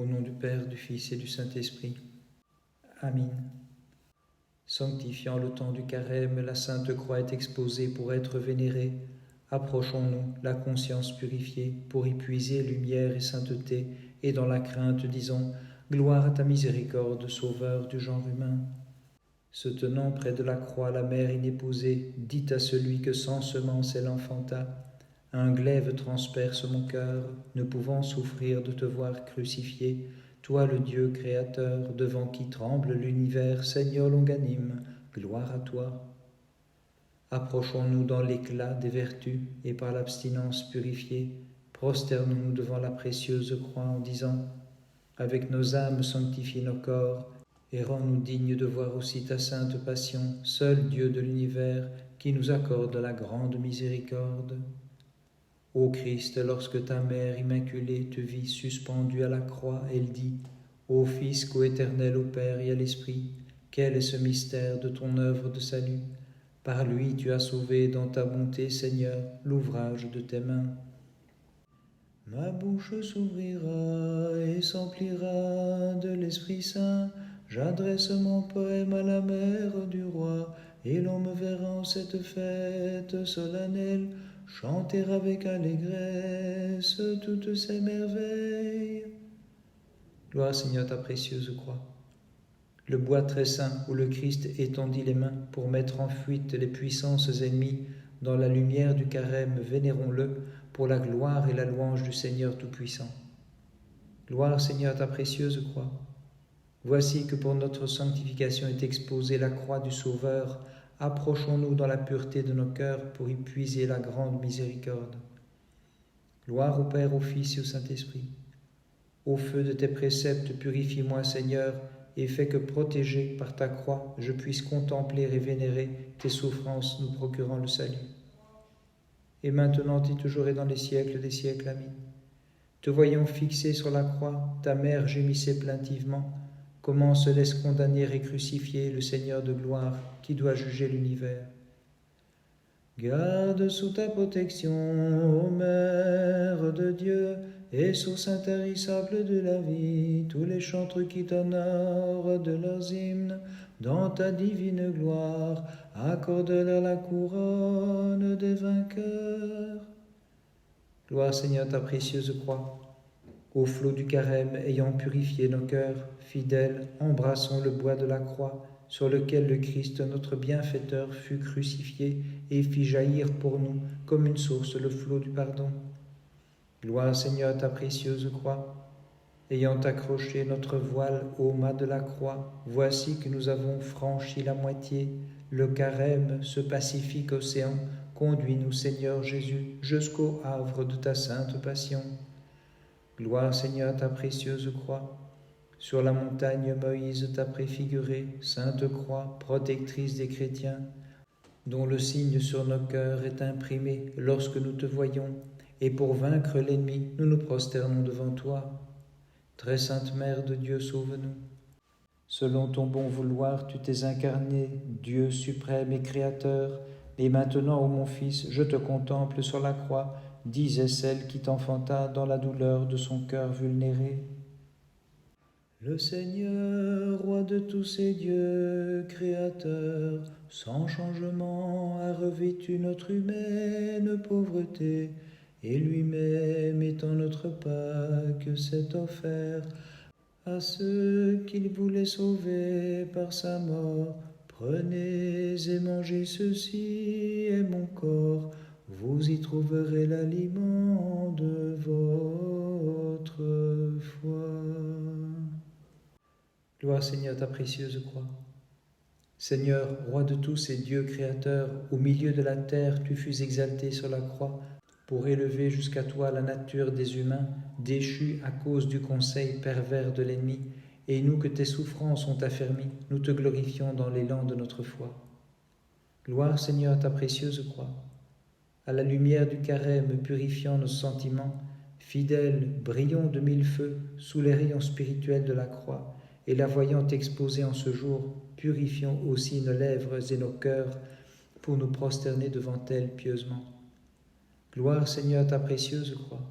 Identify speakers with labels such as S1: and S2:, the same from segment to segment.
S1: Au nom du Père, du Fils et du Saint-Esprit. Amen. Sanctifiant le temps du carême, la Sainte Croix est exposée pour être vénérée. Approchons-nous, la conscience purifiée, pour y puiser lumière et sainteté, et dans la crainte, disons, gloire à ta miséricorde, Sauveur du genre humain. Se tenant près de la croix, la mère inépousée dit à celui que sans semence elle enfanta, « Un glaive transperce mon cœur, ne pouvant souffrir de te voir crucifié, toi le Dieu créateur, devant qui tremble l'univers, Seigneur longanime, gloire à toi. » Approchons-nous dans l'éclat des vertus et par l'abstinence purifiée, prosternons-nous devant la précieuse croix en disant, « Avec nos âmes sanctifie nos corps, et rends-nous dignes de voir aussi ta sainte passion, seul Dieu de l'univers, qui nous accorde la grande miséricorde. » Ô Christ, lorsque ta mère immaculée te vit suspendue à la croix, elle dit, « Ô Fils, coéternel au Père et à l'Esprit, quel est ce mystère de ton œuvre de salut? Par lui tu as sauvé dans ta bonté, Seigneur, l'ouvrage de tes mains. Ma bouche s'ouvrira et s'emplira de l'Esprit Saint. J'adresse mon poème à la mère du roi, et l'on me verra en cette fête solennelle chanter avec allégresse toutes ces merveilles. » Gloire Seigneur ta précieuse croix. Le bois très saint où le Christ étendit les mains pour mettre en fuite les puissances ennemies, dans la lumière du carême, vénérons-le pour la gloire et la louange du Seigneur Tout-Puissant. Gloire Seigneur ta précieuse croix. Voici que pour notre sanctification est exposée la croix du Sauveur. Approchons-nous dans la pureté de nos cœurs pour y puiser la grande miséricorde. Gloire au Père, au Fils et au Saint-Esprit. Au feu de tes préceptes, purifie-moi, Seigneur, et fais que, protégé par ta croix, je puisse contempler et vénérer tes souffrances nous procurant le salut. Et maintenant et toujours et dans les siècles des siècles. Amen. Te voyant fixé sur la croix, ta mère gémissait plaintivement. Comment se laisse condamner et crucifier le Seigneur de gloire qui doit juger l'univers? Garde sous ta protection, ô Mère de Dieu, et source intarissable de la vie, tous les chantres qui t'honorent de leurs hymnes, dans ta divine gloire, accorde-leur la couronne des vainqueurs. Gloire Seigneur ta précieuse croix. Au flot du carême, ayant purifié nos cœurs, fidèles, embrassons le bois de la croix, sur lequel le Christ, notre bienfaiteur, fut crucifié et fit jaillir pour nous, comme une source, le flot du pardon. Gloire Seigneur ta précieuse croix. Ayant accroché notre voile au mât de la croix, voici que nous avons franchi la moitié. Le carême, ce pacifique océan, conduis-nous, Seigneur Jésus, jusqu'au havre de ta sainte passion. Gloire Seigneur ta précieuse croix. Sur la montagne Moïse t'a préfigurée, sainte croix, protectrice des chrétiens, dont le signe sur nos cœurs est imprimé lorsque nous te voyons, et pour vaincre l'ennemi, nous nous prosternons devant toi. Très sainte Mère de Dieu, sauve-nous. Selon ton bon vouloir, tu t'es incarné, Dieu suprême et créateur, et maintenant, ô mon Fils, je te contemple sur la croix, disait celle qui t'enfanta dans la douleur de son cœur vulnéré. Le Seigneur, roi de tous ces dieux, créateur, sans changement a revêtu notre humaine pauvreté, et lui-même étant notre Pâque s'est offert à ceux qu'il voulait sauver par sa mort. Prenez et mangez ceci est mon corps, vous y trouverez l'aliment de votre foi. Gloire Seigneur ta précieuse croix. Seigneur, roi de tous ces dieux créateurs, au milieu de la terre tu fus exalté sur la croix pour élever jusqu'à toi la nature des humains, déchus à cause du conseil pervers de l'ennemi, et nous que tes souffrances ont affermis, nous te glorifions dans l'élan de notre foi. Gloire Seigneur ta précieuse croix. À la lumière du carême purifiant nos sentiments, fidèles, brillons de mille feux sous les rayons spirituels de la croix, et la voyant exposée en ce jour, purifions aussi nos lèvres et nos cœurs pour nous prosterner devant elle pieusement. Gloire Seigneur ta précieuse croix.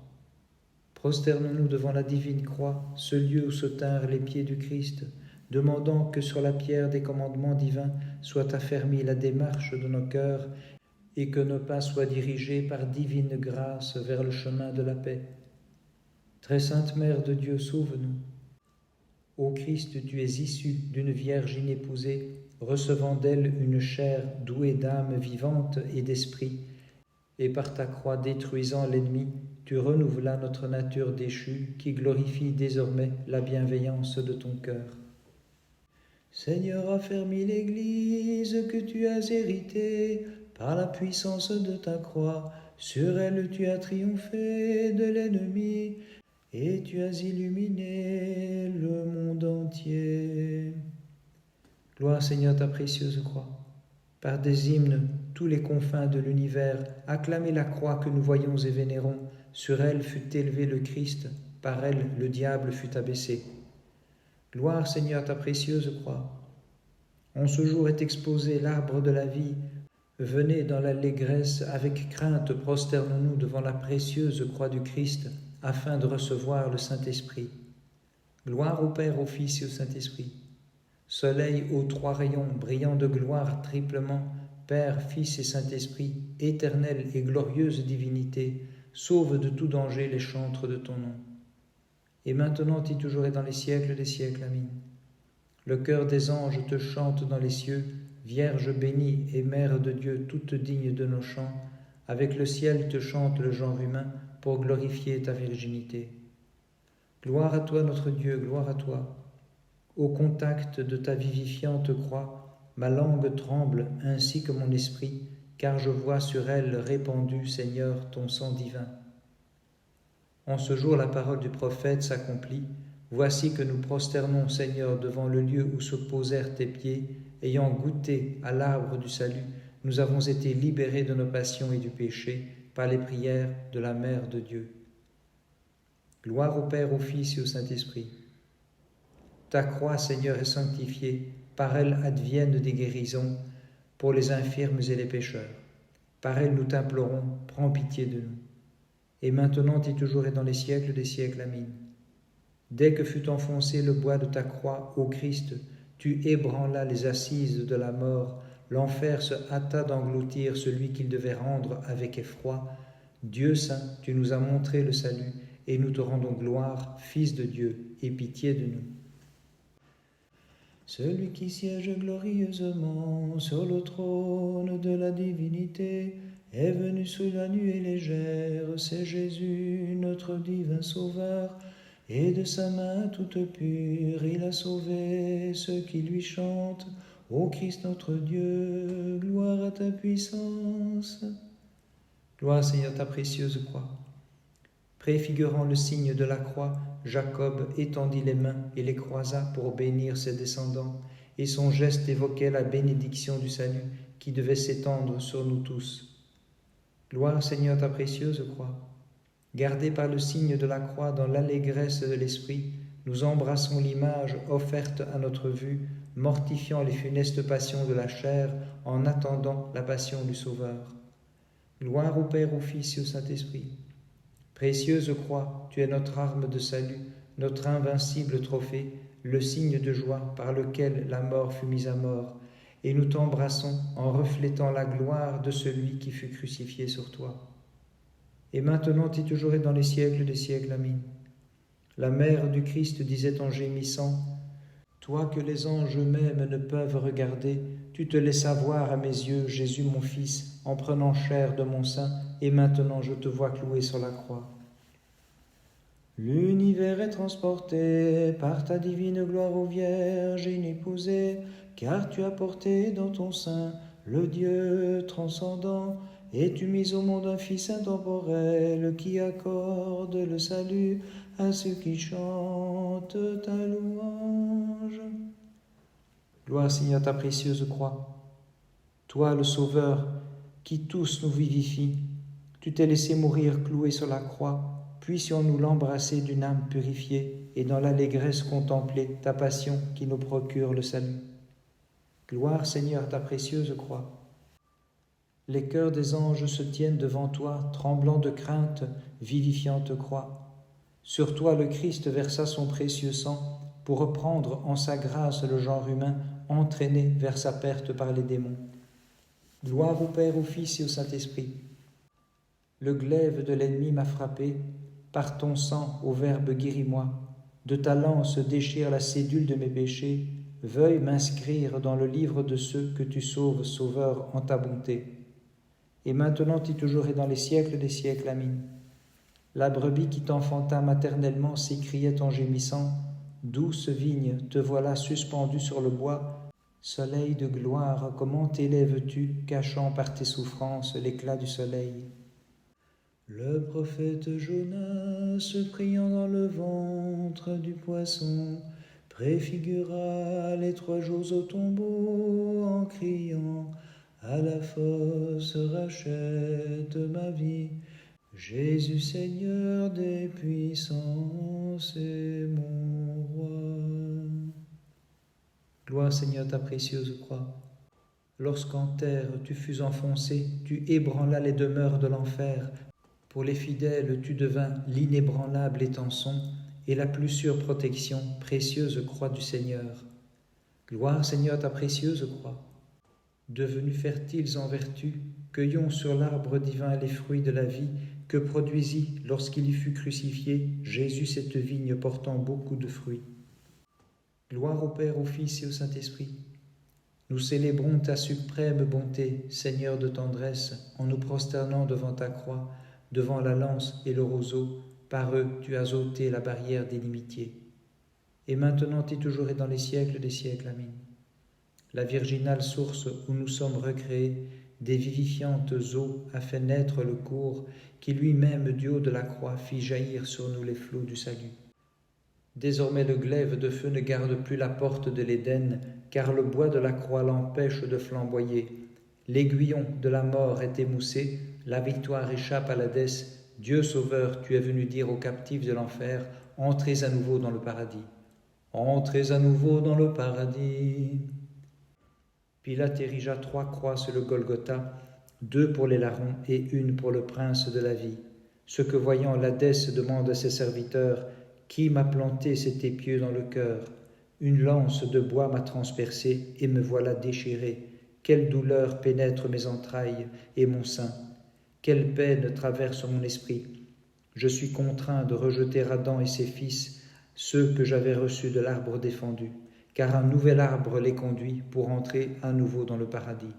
S1: Prosternons-nous devant la divine croix, ce lieu où se tinrent les pieds du Christ, demandant que sur la pierre des commandements divins soit affermie la démarche de nos cœurs et que nos pas soient dirigés par divine grâce vers le chemin de la paix. Très sainte Mère de Dieu, sauve-nous. Ô Christ, tu es issu d'une Vierge inépousée, recevant d'elle une chair douée d'âme vivante et d'esprit, et par ta croix détruisant l'ennemi, tu renouvelas notre nature déchue, qui glorifie désormais la bienveillance de ton cœur. Seigneur, affermis l'Église que tu as héritée par la puissance de ta croix. Sur elle tu as triomphé de l'ennemi et tu as illuminé le monde entier. Gloire Seigneur ta précieuse croix. Par des hymnes, tous les confins de l'univers, acclamez la croix que nous voyons et vénérons. Sur elle fut élevé le Christ, par elle le diable fut abaissé. Gloire Seigneur ta précieuse croix. En ce jour est exposé l'arbre de la vie. Venez dans l'allégresse, avec crainte prosternons-nous devant la précieuse croix du Christ, afin de recevoir le Saint-Esprit. Gloire au Père, au Fils et au Saint-Esprit. Soleil aux trois rayons, brillant de gloire triplement, Père, Fils et Saint-Esprit, éternelle et glorieuse divinité, sauve de tout danger les chantres de ton nom. Et maintenant et toujours et dans les siècles des siècles. Amen. Le chœur des anges te chante dans les cieux, Vierge bénie et Mère de Dieu, toute digne de nos chants. Avec le ciel te chante le genre humain pour glorifier ta virginité. Gloire à toi notre Dieu, gloire à toi. Au contact de ta vivifiante croix, ma langue tremble ainsi que mon esprit, car je vois sur elle répandu, Seigneur, ton sang divin. En ce jour, la parole du prophète s'accomplit. Voici que nous prosternons, Seigneur, devant le lieu où se posèrent tes pieds. Ayant goûté à l'arbre du salut, nous avons été libérés de nos passions et du péché par les prières de la Mère de Dieu. Gloire au Père, au Fils et au Saint-Esprit. Ta croix, Seigneur, est sanctifiée. Par elle adviennent des guérisons pour les infirmes et les pécheurs. Par elle nous t'implorons, prends pitié de nous. Et maintenant et toujours et dans les siècles des siècles. Amen. Dès que fut enfoncé le bois de ta croix, ô Christ, tu ébranlas les assises de la mort, l'enfer se hâta d'engloutir celui qu'il devait rendre avec effroi. Dieu saint, tu nous as montré le salut, et nous te rendons gloire, Fils de Dieu, et pitié de nous. Celui qui siège glorieusement sur le trône de la divinité est venu sous la nuée légère, c'est Jésus, notre divin Sauveur, et de sa main toute pure, il a sauvé ceux qui lui chantent. Ô Christ notre Dieu, gloire à ta puissance. Gloire Seigneur ta précieuse croix. Préfigurant le signe de la croix, Jacob étendit les mains et les croisa pour bénir ses descendants, et son geste évoquait la bénédiction du salut qui devait s'étendre sur nous tous. Gloire Seigneur ta précieuse croix. Gardés par le signe de la croix dans l'allégresse de l'esprit, nous embrassons l'image offerte à notre vue, mortifiant les funestes passions de la chair en attendant la passion du Sauveur. Gloire au Père, au Fils et au Saint-Esprit. Précieuse croix, tu es notre arme de salut, notre invincible trophée, le signe de joie par lequel la mort fut mise à mort, et nous t'embrassons en reflétant la gloire de celui qui fut crucifié sur toi. Et maintenant et toujours et dans les siècles des siècles. Amen. La mère du Christ disait en gémissant, « Toi que les anges eux-mêmes ne peuvent regarder, tu te laissas voir à mes yeux, Jésus mon Fils, en prenant chair de mon sein, et maintenant je te vois cloué sur la croix. » L'univers est transporté par ta divine gloire, ô Vierge inépousée, car tu as porté dans ton sein le Dieu transcendant, et tu mis au monde un Fils intemporel qui accorde le salut à ceux qui chantent ta louange. Gloire Seigneur ta précieuse croix. Toi le Sauveur qui tous nous vivifie, tu t'es laissé mourir cloué sur la croix. Puissions-nous l'embrasser d'une âme purifiée et dans l'allégresse contempler ta passion qui nous procure le salut. Gloire Seigneur ta précieuse croix. Les cœurs des anges se tiennent devant toi, tremblant de crainte, vivifiante croix. Sur toi le Christ versa son précieux sang pour reprendre en sa grâce le genre humain entraîné vers sa perte par les démons. Gloire au Père, au Fils et au Saint-Esprit. Le glaive de l'ennemi m'a frappé, par ton sang, ô Verbe, guéris-moi. De ta lance déchire la cédule de mes péchés, veuille m'inscrire dans le livre de ceux que tu sauves, Sauveur, en ta bonté. Et maintenant et toujours et dans les siècles des siècles, Amen. La brebis qui t'enfanta maternellement s'écriait en gémissant, « Douce vigne, te voilà suspendue sur le bois, soleil de gloire, comment t'élèves-tu, cachant par tes souffrances l'éclat du soleil ?» Le prophète Jonas, priant dans le ventre du poisson, préfigura les 3 jours au tombeau en criant, « À la fosse rachète ma vie, Jésus Seigneur des puissances et mon roi. » Gloire Seigneur ta précieuse croix. Lorsqu'en terre tu fus enfoncé, tu ébranlas les demeures de l'enfer. Pour les fidèles, tu devins l'inébranlable étançon et la plus sûre protection, précieuse croix du Seigneur. Gloire Seigneur ta précieuse croix. Devenus fertiles en vertu, cueillons sur l'arbre divin les fruits de la vie que produisit, lorsqu'il y fut crucifié, Jésus cette vigne portant beaucoup de fruits. Gloire au Père, au Fils et au Saint-Esprit. Nous célébrons ta suprême bonté, Seigneur de tendresse, en nous prosternant devant ta croix, devant la lance et le roseau, par eux tu as ôté la barrière des inimitiés. Et maintenant et toujours et dans les siècles des siècles, Amen. La virginale source où nous sommes recréés, des vivifiantes eaux a fait naître le cours qui lui-même du haut de la croix fit jaillir sur nous les flots du salut. Désormais le glaive de feu ne garde plus la porte de l'Éden, car le bois de la croix l'empêche de flamboyer. L'aiguillon de la mort est émoussé, la victoire échappe à l'Hadès. Dieu Sauveur, tu es venu dire aux captifs de l'enfer, « Entrez à nouveau dans le paradis. » Entrez à nouveau dans le paradis. Pilate érigea 3 croix sur le Golgotha, 2 pour les larrons et 1 pour le prince de la vie. Ce que voyant l'Hadès demande à ses serviteurs, « Qui m'a planté cet épieu dans le cœur ? Une lance de bois m'a transpercé et me voilà déchiré. Quelle douleur pénètre mes entrailles et mon sein. Quelle peine traverse mon esprit. Je suis contraint de rejeter Adam et ses fils, ceux que j'avais reçus de l'arbre défendu, car un nouvel arbre les conduit pour entrer à nouveau dans le paradis.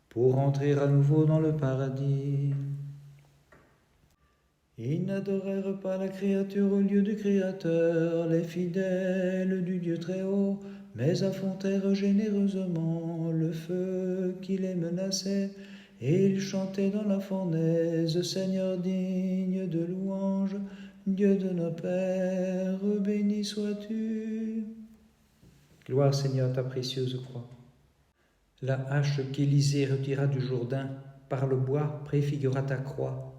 S1: Pour entrer à nouveau dans le paradis. » Ils n'adorèrent pas la créature au lieu du Créateur, les fidèles du Dieu très haut, mais affrontèrent généreusement le feu qui les menaçait, et ils chantaient dans la fournaise, « Seigneur digne de louange, Dieu de nos pères, béni sois-tu. » Gloire Seigneur ta précieuse croix. La hache qu'Élisée retira du Jourdain, par le bois préfigura ta croix.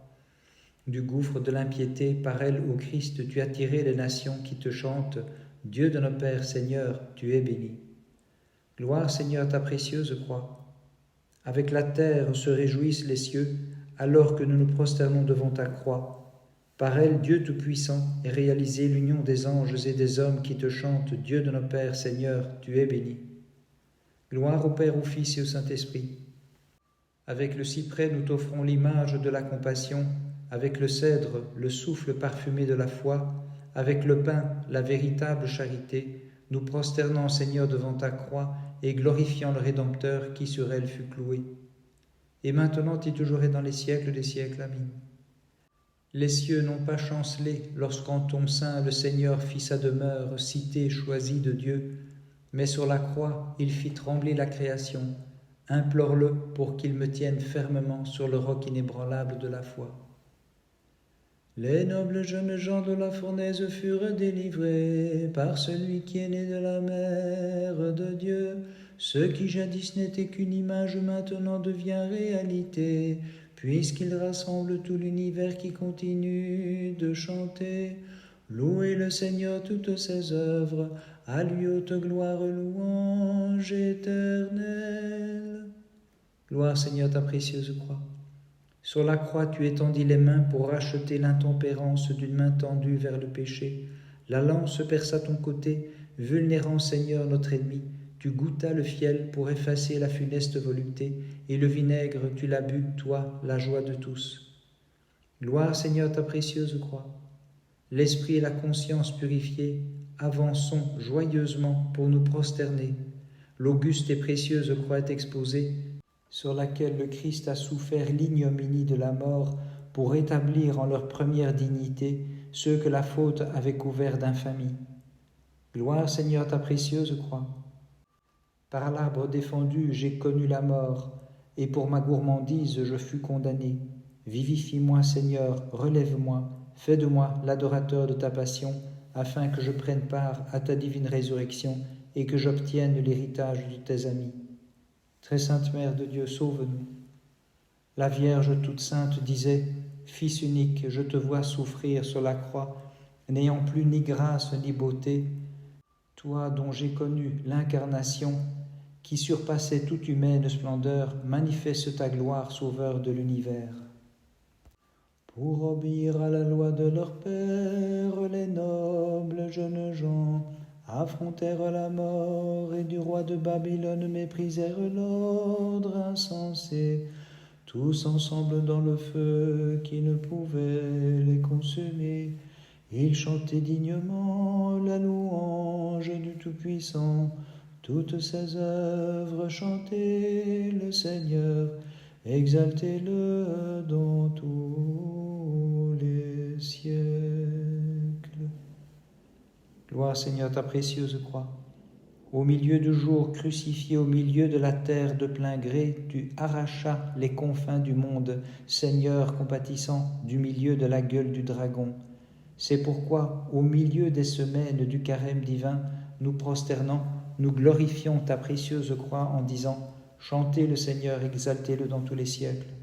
S1: Du gouffre de l'impiété, par elle, ô Christ, tu as tiré les nations qui te chantent. Dieu de nos pères, Seigneur, tu es béni. Gloire, Seigneur, ta précieuse croix. Avec la terre se réjouissent les cieux, alors que nous nous prosternons devant ta croix. Par elle, Dieu Tout-Puissant, est réalisé l'union des anges et des hommes qui te chantent. Dieu de nos pères, Seigneur, tu es béni. Gloire au Père, au Fils et au Saint-Esprit. Avec le cyprès, nous t'offrons l'image de la compassion, avec le cèdre, le souffle parfumé de la foi, avec le pain, la véritable charité, nous prosternons, Seigneur, devant ta croix et glorifiant le Rédempteur qui sur elle fut cloué. Et maintenant et toujours et dans les siècles des siècles. Amen. Les cieux n'ont pas chancelé lorsqu'en ton sein le Seigneur fit sa demeure, cité choisie de Dieu, mais sur la croix il fit trembler la création. Implore-le pour qu'il me tienne fermement sur le roc inébranlable de la foi. Les nobles jeunes gens de la fournaise furent délivrés par celui qui est né de la mère de Dieu. Ce qui jadis n'était qu'une image maintenant devient réalité, puisqu'il rassemble tout l'univers qui continue de chanter. Louez le Seigneur toutes ses œuvres, à lui haute gloire, louange éternelle. Gloire Seigneur ta précieuse croix. Sur la croix, tu étendis les mains pour racheter l'intempérance d'une main tendue vers le péché. La lance perça ton côté, vulnérant Seigneur notre ennemi. Tu goûtas le fiel pour effacer la funeste volupté, et le vinaigre tu l'as bu, toi, la joie de tous. Gloire Seigneur ta précieuse croix. L'esprit et la conscience purifiés, avançons joyeusement pour nous prosterner. L'auguste et précieuse croix est exposée, sur laquelle le Christ a souffert l'ignominie de la mort pour rétablir en leur première dignité ceux que la faute avait couverts d'infamie. Gloire Seigneur ta précieuse croix. Par l'arbre défendu j'ai connu la mort, et pour ma gourmandise je fus condamné. Vivifie-moi Seigneur, relève-moi, fais de moi l'adorateur de ta passion, afin que je prenne part à ta divine résurrection et que j'obtienne l'héritage de tes amis. Très sainte Mère de Dieu, sauve-nous. La Vierge toute sainte disait, Fils unique, je te vois souffrir sur la croix, n'ayant plus ni grâce ni beauté, toi dont j'ai connu l'incarnation, qui surpassait toute humaine splendeur, manifeste ta gloire, sauveur de l'univers. Pour obéir à la loi de leur père, les nobles jeunes gens affrontèrent la mort et du roi de Babylone méprisèrent l'ordre insensé, tous ensemble dans le feu qui ne pouvait les consumer. Ils chantaient dignement la louange du Tout-Puissant, toutes ses œuvres chantez le Seigneur, exaltez-le dans tous les siècles. Gloire Seigneur ta précieuse croix. Au milieu du jour crucifié, au milieu de la terre de plein gré, tu arrachas les confins du monde, Seigneur compatissant, du milieu de la gueule du dragon. C'est pourquoi, au milieu des semaines du carême divin, nous prosternant, nous glorifions ta précieuse croix en disant « Chantez le Seigneur, exaltez-le dans tous les siècles ».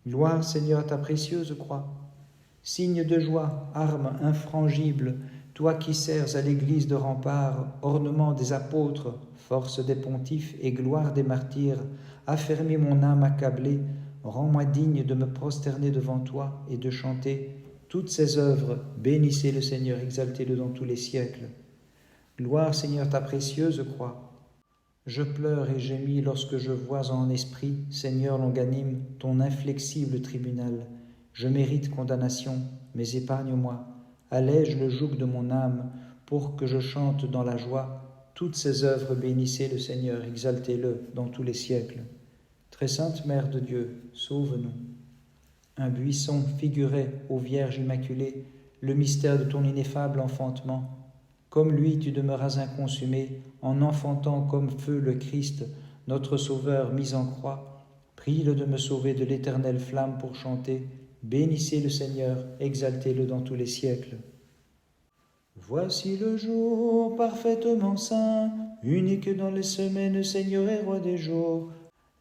S1: Gloire Seigneur ta précieuse croix. Signe de joie, arme infrangible, toi qui sers à l'Église de rempart, ornement des apôtres, force des pontifes et gloire des martyrs, affermis mon âme accablée, rends-moi digne de me prosterner devant toi et de chanter toutes ses œuvres, bénissez le Seigneur, exaltez-le dans tous les siècles. Gloire Seigneur ta précieuse croix. Je pleure et gémis lorsque je vois en esprit, Seigneur longanime, ton inflexible tribunal. Je mérite condamnation, mais épargne-moi. Allège le joug de mon âme, pour que je chante dans la joie. Toutes ses œuvres bénissez le Seigneur, exaltez-le dans tous les siècles. Très sainte Mère de Dieu, sauve-nous. Un buisson figurait aux Vierges immaculées le mystère de ton ineffable enfantement. Comme lui, tu demeuras inconsumé, en enfantant comme feu le Christ, notre Sauveur mis en croix. Prie-le de me sauver de l'éternelle flamme pour chanter. Bénissez le Seigneur, exaltez-le dans tous les siècles. Voici le jour parfaitement saint, unique dans les semaines, Seigneur et Roi des jours.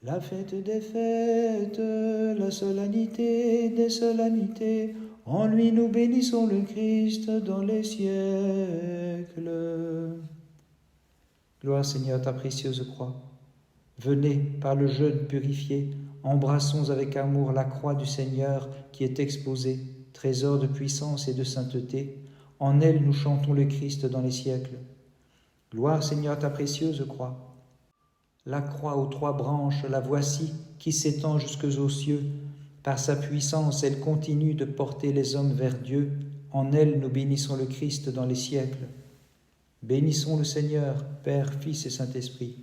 S1: La fête des fêtes, la solennité des solennités, en lui nous bénissons le Christ dans les siècles. Gloire Seigneur ta précieuse croix. Venez, par le jeûne purifié, embrassons avec amour la croix du Seigneur qui est exposée, trésor de puissance et de sainteté. En elle nous chantons le Christ dans les siècles. Gloire Seigneur ta précieuse croix. La croix aux trois branches, la voici qui s'étend jusqu'aux cieux. Par sa puissance, elle continue de porter les hommes vers Dieu. En elle, nous bénissons le Christ dans les siècles. Bénissons le Seigneur, Père, Fils et Saint-Esprit.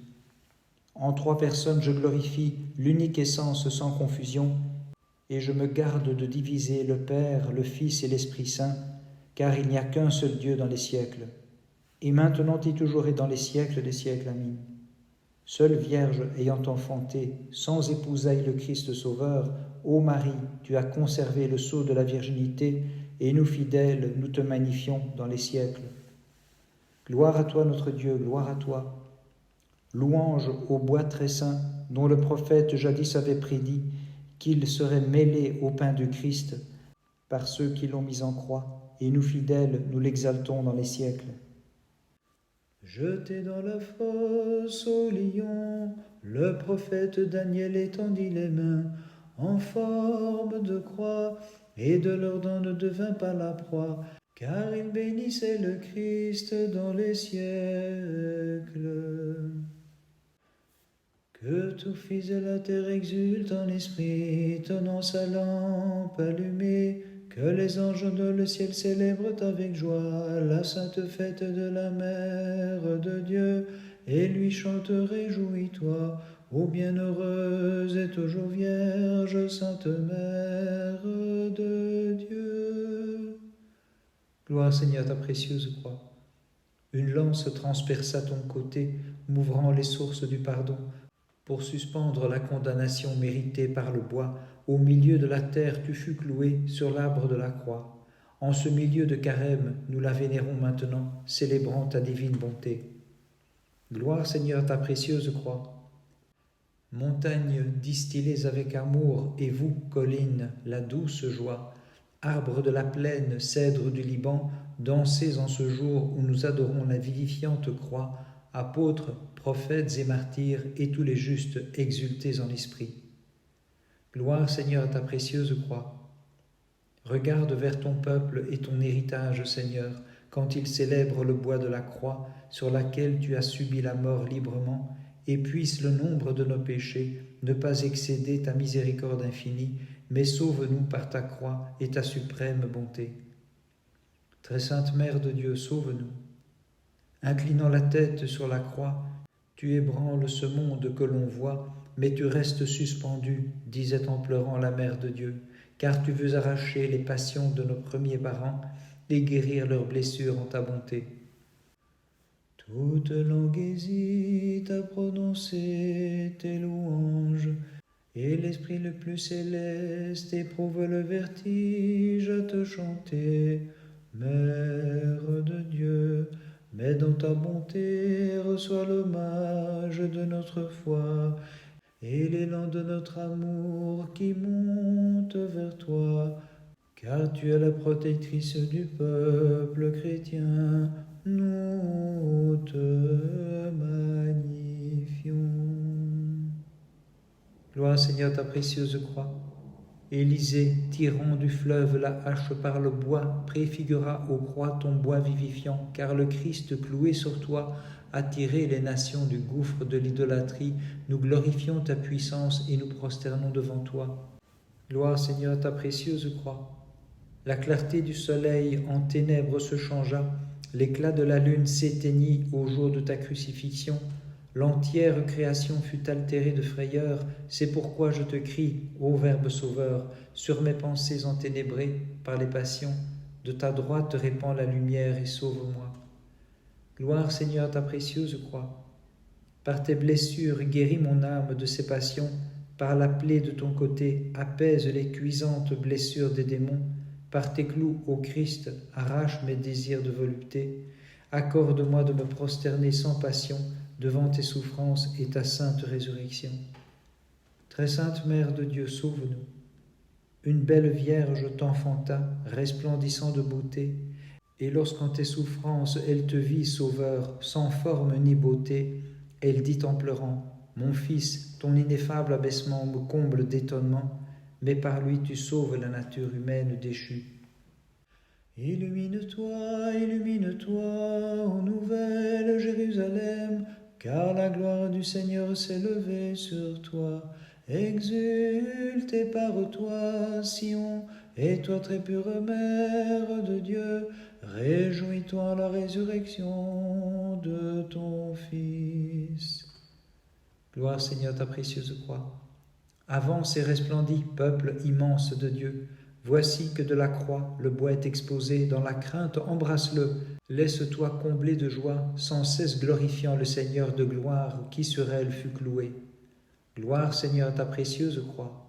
S1: En trois personnes, je glorifie l'unique essence sans confusion, et je me garde de diviser le Père, le Fils et l'Esprit Saint, car il n'y a qu'un seul Dieu dans les siècles, et maintenant et toujours et dans les siècles des siècles. Amen. Seule Vierge ayant enfanté, sans épousaille le Christ Sauveur, ô Marie, tu as conservé le sceau de la virginité, et nous fidèles, nous te magnifions dans les siècles. Gloire à toi notre Dieu, gloire à toi. Louange au bois très saint, dont le prophète jadis avait prédit qu'il serait mêlé au pain du Christ par ceux qui l'ont mis en croix, et nous fidèles, nous l'exaltons dans les siècles. Jeté dans la fosse au lion, le prophète Daniel étendit les mains en forme de croix, et de leur dents ne devint pas la proie, car ils bénissaient le Christ dans les siècles. Que tout fils de la terre exulte en esprit, tenant sa lampe allumée, que les anges dans le ciel célèbrent avec joie la sainte fête de la Mère de Dieu, et lui chantent réjouis-toi, ô bienheureuse et toujours vierge, Sainte Mère de Dieu. Gloire Seigneur à ta précieuse croix. Une lance transperça ton côté, m'ouvrant les sources du pardon, pour suspendre la condamnation méritée par le bois. Au milieu de la terre tu fus cloué sur l'arbre de la croix. En ce milieu de carême, nous la vénérons maintenant, célébrant ta divine bonté. Gloire Seigneur à ta précieuse croix. Montagnes distillées avec amour, et vous, collines, la douce joie. Arbres de la plaine, cèdres du Liban, dansez en ce jour où nous adorons la vivifiante croix. Apôtres, prophètes et martyrs, et tous les justes, exultés en esprit. Gloire Seigneur à ta précieuse croix. Regarde vers ton peuple et ton héritage, Seigneur, quand il célèbre le bois de la croix, sur laquelle tu as subi la mort librement, et puisse le nombre de nos péchés ne pas excéder ta miséricorde infinie, mais sauve-nous par ta croix et ta suprême bonté. Très sainte Mère de Dieu, sauve-nous. Inclinant la tête sur la croix, tu ébranles ce monde que l'on voit, mais tu restes suspendu, disait en pleurant la Mère de Dieu, car tu veux arracher les passions de nos premiers parents et guérir leurs blessures en ta bonté. Toute langue hésite à prononcer tes louanges, et l'esprit le plus céleste éprouve le vertige à te chanter, Mère de Dieu. Mais dans ta bonté, reçois l'hommage de notre foi et l'élan de notre amour qui monte vers toi, car tu es la protectrice du peuple chrétien. Nous te magnifions. Gloire Seigneur ta précieuse croix. Élisée, tirant du fleuve la hache par le bois, préfigura aux croix ton bois vivifiant, car le Christ cloué sur toi a tiré les nations du gouffre de l'idolâtrie. Nous glorifions ta puissance et nous prosternons devant toi. Gloire Seigneur à ta précieuse croix. La clarté du soleil en ténèbres se changea, l'éclat de la lune s'éteignit au jour de ta crucifixion. L'entière création fut altérée de frayeur, c'est pourquoi je te crie, ô Verbe sauveur, sur mes pensées enténébrées par les passions, de ta droite répands la lumière et sauve-moi. Gloire Seigneur à ta précieuse croix. Par tes blessures guéris mon âme de ses passions, par la plaie de ton côté apaise les cuisantes blessures des démons, par tes clous, ô Christ, arrache mes désirs de volupté, accorde-moi de me prosterner sans passion devant tes souffrances et ta sainte résurrection. Très sainte Mère de Dieu, sauve-nous. Une belle Vierge t'enfanta, resplendissant de beauté, et lorsqu'en tes souffrances elle te vit, Sauveur, sans forme ni beauté, elle dit en pleurant, « Mon Fils, ton ineffable abaissement me comble d'étonnement, mais par lui tu sauves la nature humaine déchue. » Illumine-toi, illumine-toi, ô nouvelle Jérusalem, car la gloire du Seigneur s'est levée sur toi. Exulte par toi, Sion, et toi très pure Mère de Dieu, réjouis-toi en la résurrection de ton Fils. Gloire Seigneur ta précieuse croix. Avance et resplendis, peuple immense de Dieu. Voici que de la croix le bois est exposé, dans la crainte embrasse-le. Laisse-toi combler de joie, sans cesse glorifiant le Seigneur de gloire qui sur elle fut cloué. Gloire Seigneur à ta précieuse croix.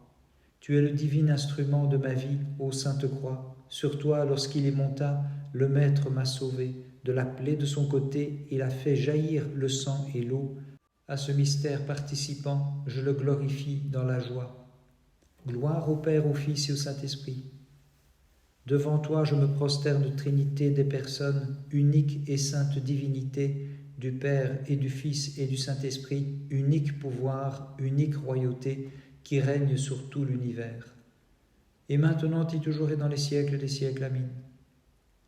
S1: Tu es le divin instrument de ma vie, ô sainte croix. Sur toi, lorsqu'il y monta, le Maître m'a sauvé. De la plaie de son côté, il a fait jaillir le sang et l'eau. À ce mystère participant, je le glorifie dans la joie. Gloire au Père, au Fils et au Saint-Esprit. Devant toi, je me prosterne, Trinité des personnes, unique et sainte divinité, du Père et du Fils et du Saint-Esprit, unique pouvoir, unique royauté, qui règne sur tout l'univers. Et maintenant et toujours et dans les siècles des siècles. Amen.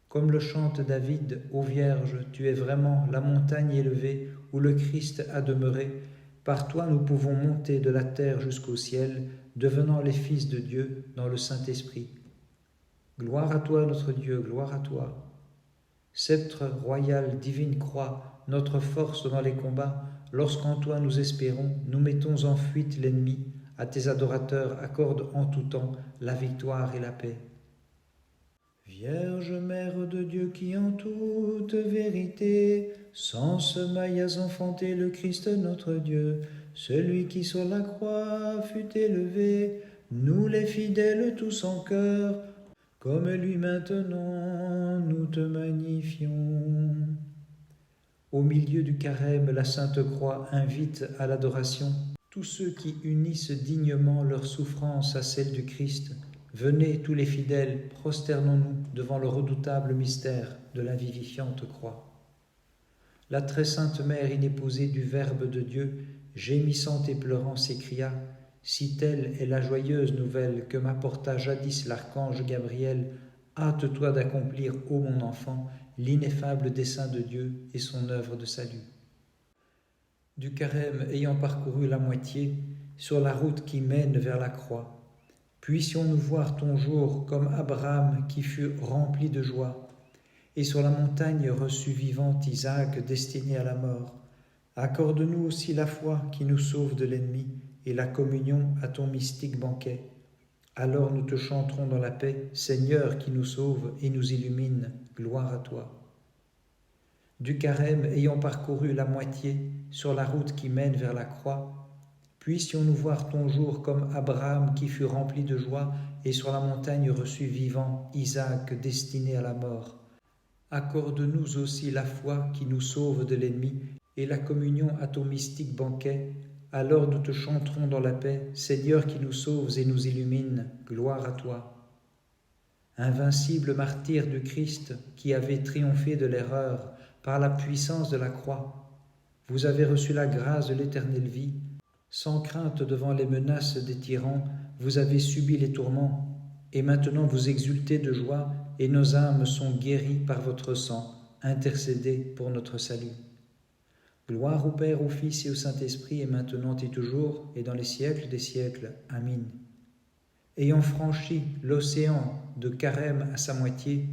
S1: Comme le chante David, ô Vierge, tu es vraiment la montagne élevée où le Christ a demeuré. Par toi nous pouvons monter de la terre jusqu'au ciel, devenant les fils de Dieu dans le Saint-Esprit. Gloire à toi, notre Dieu, gloire à toi. Sceptre royal, divine croix, notre force dans les combats, lorsqu'en toi nous espérons, nous mettons en fuite l'ennemi. À tes adorateurs accorde en tout temps la victoire et la paix. Vierge Mère de Dieu qui en toute vérité, sans semaille as enfanté le Christ notre Dieu, celui qui sur la croix fut élevé, nous les fidèles tous en cœur, comme lui maintenant nous te magnifions. Au milieu du carême, la Sainte Croix invite à l'adoration tous ceux qui unissent dignement leur souffrance à celle du Christ. Venez tous les fidèles, prosternons-nous devant le redoutable mystère de la vivifiante croix. La très sainte Mère inépousée du Verbe de Dieu, gémissante et pleurant, s'écria « Si telle est la joyeuse nouvelle que m'apporta jadis l'archange Gabriel, hâte-toi d'accomplir, ô mon enfant, l'ineffable dessein de Dieu et son œuvre de salut. » Du carême ayant parcouru la moitié, sur la route qui mène vers la croix, puissions-nous voir ton jour comme Abraham qui fut rempli de joie, et sur la montagne reçut vivant Isaac destiné à la mort. Accorde-nous aussi la foi qui nous sauve de l'ennemi et la communion à ton mystique banquet. Alors nous te chanterons dans la paix, Seigneur qui nous sauve et nous illumine, gloire à toi. Du carême ayant parcouru la moitié, sur la route qui mène vers la croix, puissions-nous voir ton jour comme Abraham qui fut rempli de joie et sur la montagne reçut vivant Isaac destiné à la mort. Accorde-nous aussi la foi qui nous sauve de l'ennemi et la communion à ton mystique banquet. Alors nous te chanterons dans la paix, Seigneur qui nous sauves et nous illumine, gloire à toi. Invincible martyr du Christ qui avait triomphé de l'erreur par la puissance de la croix, vous avez reçu la grâce de l'éternelle vie. Sans crainte devant les menaces des tyrans, vous avez subi les tourments, et maintenant vous exultez de joie, et nos âmes sont guéries par votre sang, intercédez pour notre salut. Gloire au Père, au Fils et au Saint-Esprit, et maintenant et toujours, et dans les siècles des siècles. Amen. Ayant franchi l'océan de Carême à sa moitié,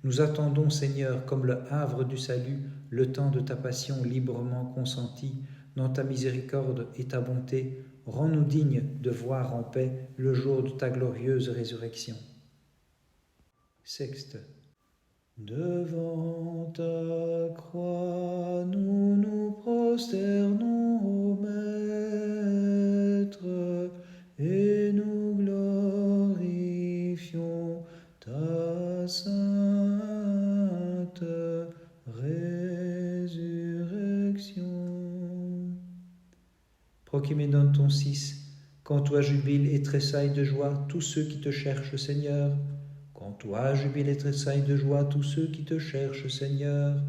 S1: nous attendons, Seigneur, comme le havre du salut, le temps de ta passion librement consentie. Dans ta miséricorde et ta bonté, rends-nous dignes de voir en paix le jour de ta glorieuse résurrection. Sexte. Devant ta croix, nous nous prosternons, ô Maître, et nous glorifions ta sainte résurrection. Proclamez dans ton 6, quand toi jubilent et tressaillent de joie tous ceux qui te cherchent, Seigneur. Quand toi jubilent et tressaillent de joie tous ceux qui te cherchent, Seigneur.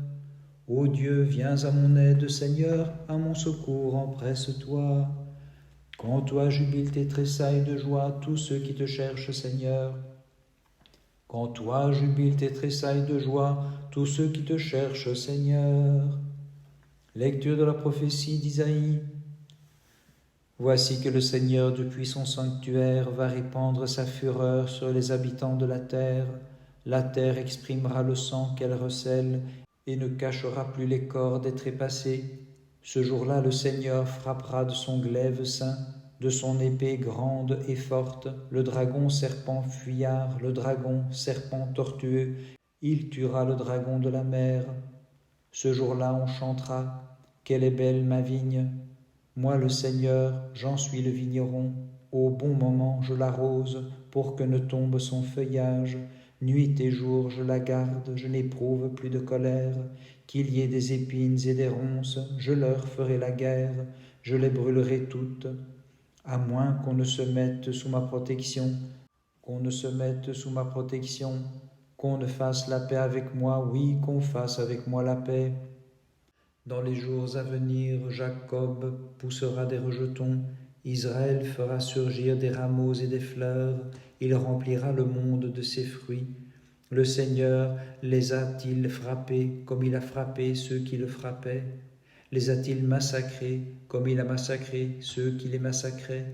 S1: Ô Dieu, viens à mon aide, Seigneur, à mon secours, empresse-toi. Quand toi jubilent et tressaillent de joie tous ceux qui te cherchent, Seigneur. Quand toi jubilent et tressaillent de joie tous ceux qui te cherchent, Seigneur. Lecture de la prophétie d'Isaïe. Voici que le Seigneur depuis son sanctuaire va répandre sa fureur sur les habitants de la terre. La terre exprimera le sang qu'elle recèle et ne cachera plus les corps des trépassés. Ce jour-là, le Seigneur frappera de son glaive saint, de son épée grande et forte, le dragon serpent fuyard, le dragon serpent tortueux. Il tuera le dragon de la mer. Ce jour-là, on chantera « Quelle est belle ma vigne !» Moi le Seigneur, j'en suis le vigneron, au bon moment je l'arrose pour que ne tombe son feuillage. Nuit et jour je la garde, je n'éprouve plus de colère. Qu'il y ait des épines et des ronces, je leur ferai la guerre, je les brûlerai toutes. À moins qu'on ne se mette sous ma protection, qu'on ne se mette sous ma protection, qu'on ne fasse la paix avec moi, oui, qu'on fasse avec moi la paix. Dans les jours à venir, Jacob poussera des rejetons, Israël fera surgir des rameaux et des fleurs, il remplira le monde de ses fruits. Le Seigneur les a-t-il frappés comme il a frappé ceux qui le frappaient? Les a-t-il massacrés comme il a massacré ceux qui les massacraient?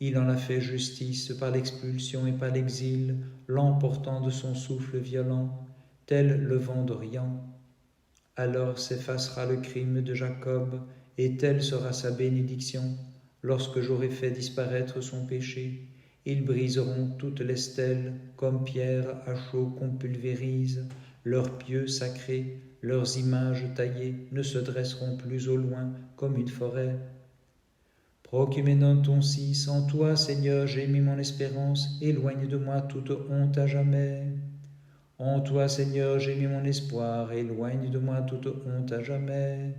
S1: Il en a fait justice par l'expulsion et par l'exil, l'emportant de son souffle violent, tel le vent d'Orient. Alors s'effacera le crime de Jacob, et telle sera sa bénédiction, lorsque j'aurai fait disparaître son péché. Ils briseront toutes les stèles, comme pierre à chaud qu'on pulvérise. Leurs pieux sacrés, leurs images taillées, ne se dresseront plus au loin comme une forêt. Procuménon ton 6, en toi, Seigneur, j'ai mis mon espérance, éloigne de moi toute honte à jamais. En toi, Seigneur, j'ai mis mon espoir, éloigne de moi toute honte à jamais.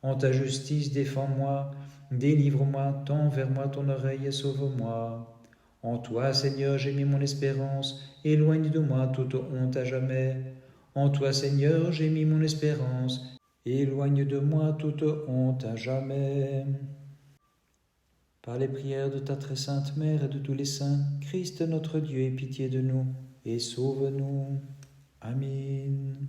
S1: En ta justice, défends-moi, délivre-moi, tends vers moi ton oreille et sauve-moi. En toi, Seigneur, j'ai mis mon espérance, éloigne de moi toute honte à jamais. En toi, Seigneur, j'ai mis mon espérance, éloigne de moi toute honte à jamais. Par les prières de ta très sainte Mère et de tous les saints, Christ notre Dieu ait pitié de nous et sauve-nous. Amen.